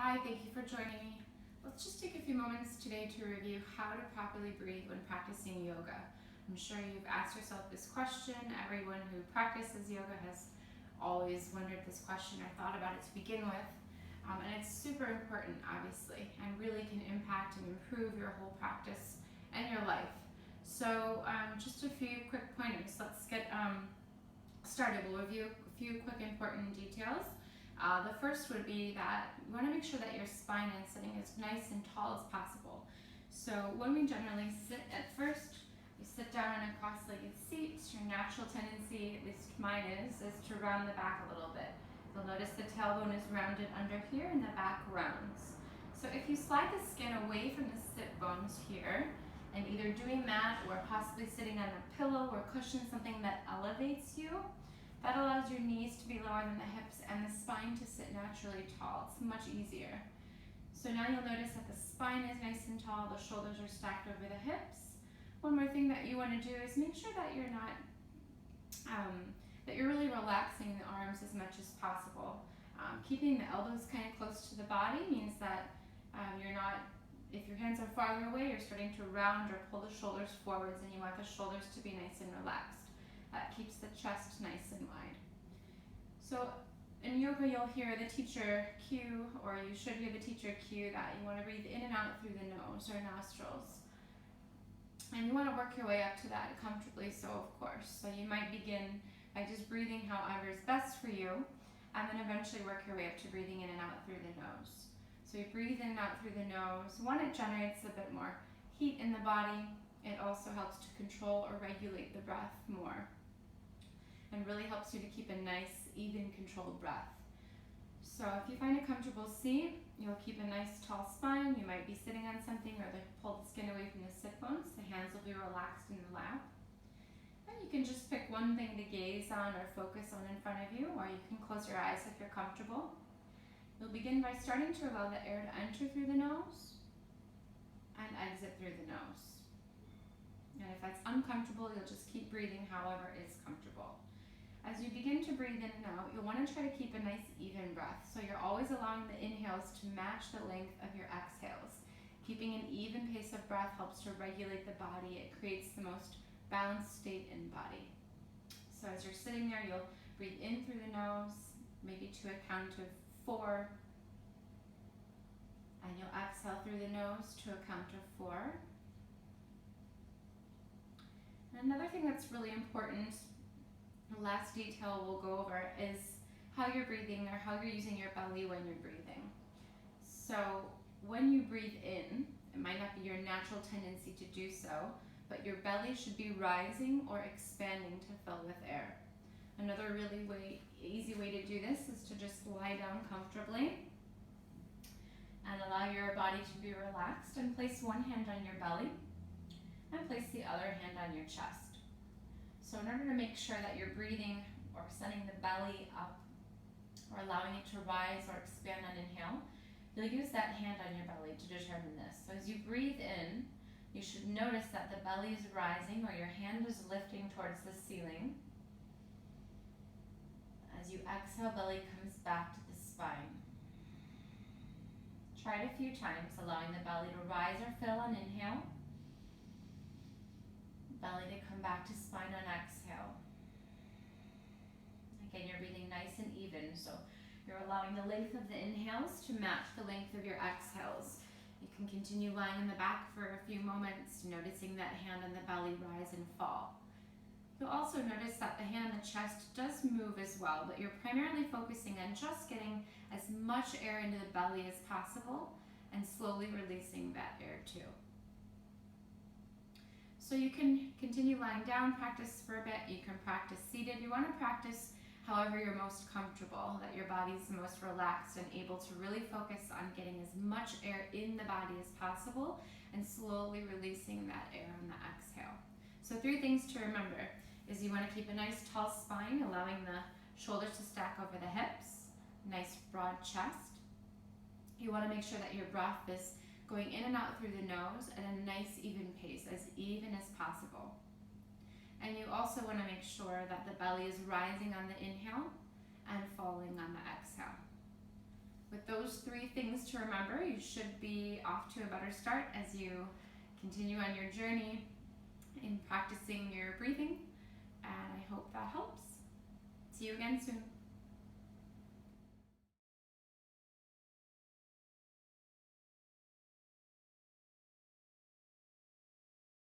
Hi, thank you for joining me. Let's just take a few moments today to review how to properly breathe when practicing yoga. I'm sure you've asked yourself this question. Everyone who practices yoga has always wondered this question or thought about it to begin with. And it's super important, obviously, and really can impact and improve your whole practice and your life. So just a few quick pointers. Let's get started. We'll review a few quick important details. The first would be that you want to make sure that your spine is sitting as nice and tall as possible. So when we generally sit at first, we sit down in a cross-legged seat. Your natural tendency, at least mine is to round the back a little bit. You'll notice the tailbone is rounded under here and the back rounds. So if you slide the skin away from the sit bones here, and either doing that or possibly sitting on a pillow or cushion, something that elevates you, that allows your knees to be lower than the hips and the spine to sit naturally tall. It's much easier. So now you'll notice that the spine is nice and tall, the shoulders are stacked over the hips. One more thing that you want to do is make sure that you're not, that you're really relaxing the arms as much as possible. Keeping the elbows kind of close to the body means that you're not, if your hands are farther away, you're starting to round or pull the shoulders forwards, and you want the shoulders to be nice and relaxed. That keeps the chest nice and wide. So in yoga, you'll hear the teacher cue, or you should hear the teacher cue that you want to breathe in and out through the nose or nostrils. And you want to work your way up to that comfortably, so of course. So you might begin by just breathing however is best for you, and then eventually work your way up to breathing in and out through the nose. So you breathe in and out through the nose. One, it generates a bit more heat in the body. It also helps to control or regulate the breath more, and really helps you to keep a nice, even, controlled breath. So if you find a comfortable seat, you'll keep a nice tall spine. You might be sitting on something or pull the skin away from the sit bones. The hands will be relaxed in the lap. And you can just pick one thing to gaze on or focus on in front of you, or you can close your eyes if you're comfortable. You'll begin by starting to allow the air to enter through the nose and exit through the nose. And if that's uncomfortable, you'll just keep breathing however is comfortable. As you begin to breathe in and out, you'll want to try to keep a nice even breath. So you're always allowing the inhales to match the length of your exhales. Keeping an even pace of breath helps to regulate the body. It creates the most balanced state in body. So as you're sitting there, you'll breathe in through the nose, maybe to a count of 4. And you'll exhale through the nose to a count of 4. And another thing that's really important, the last detail we'll go over, is how you're breathing or how you're using your belly when you're breathing. So when you breathe in, it might not be your natural tendency to do so, but your belly should be rising or expanding to fill with air. Another really easy way to do this is to just lie down comfortably and allow your body to be relaxed, and place one hand on your belly and place the other hand on your chest. So in order to make sure that you're breathing or sending the belly up or allowing it to rise or expand on inhale, you'll use that hand on your belly to determine this. So as you breathe in, you should notice that the belly is rising or your hand is lifting towards the ceiling. As you exhale, belly comes back to the spine. Try it a few times, allowing the belly to rise or fill on inhale. Belly to come back to spine on exhale. Again, you're breathing nice and even, so you're allowing the length of the inhales to match the length of your exhales. You can continue lying in the back for a few moments, noticing that hand and the belly rise and fall. You'll also notice that the hand and the chest does move as well, but you're primarily focusing on just getting as much air into the belly as possible and slowly releasing that air too. So you can continue lying down, practice for a bit. You can practice seated. You want to practice however you're most comfortable, that your body's the most relaxed and able to really focus on getting as much air in the body as possible and slowly releasing that air on the exhale. So 3 things to remember is you want to keep a nice tall spine, allowing the shoulders to stack over the hips, nice broad chest. You want to make sure that your breath is going in and out through the nose at a nice even pace, as even as possible. And you also want to make sure that the belly is rising on the inhale and falling on the exhale. With those those 3 things to remember, you should be off to a better start as you continue on your journey in practicing your breathing. And I hope that helps. See you again soon.